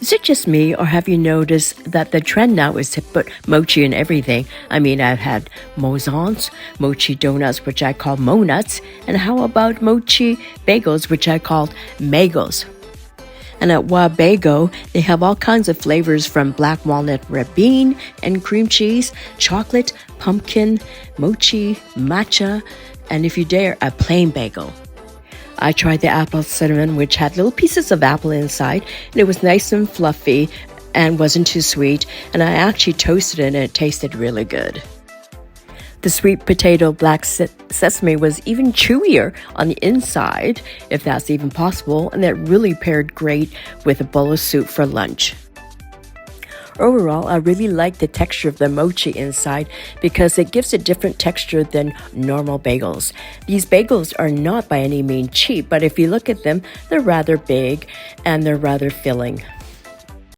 Is it just me, or have you noticed that the trend now is to put mochi in everything? I mean, I've had mozons, mochi donuts, which I call mo-nuts, and how about mochi bagels, which I called magels? And at WA-BAGEL, they have all kinds of flavors from black walnut red bean and cream cheese, chocolate, pumpkin, mochi, matcha, and if you dare, a plain bagel. I tried the apple cinnamon, which had little pieces of apple inside, and it was nice and fluffy and wasn't too sweet, and I actually toasted it and it tasted really good. The sweet potato black sesame was even chewier on the inside, if that's even possible, and that really paired great with a bowl of soup for lunch. Overall, I really like the texture of the mochi inside because it gives a different texture than normal bagels. These bagels are not by any means cheap, but if you look at them, they're rather big and they're rather filling.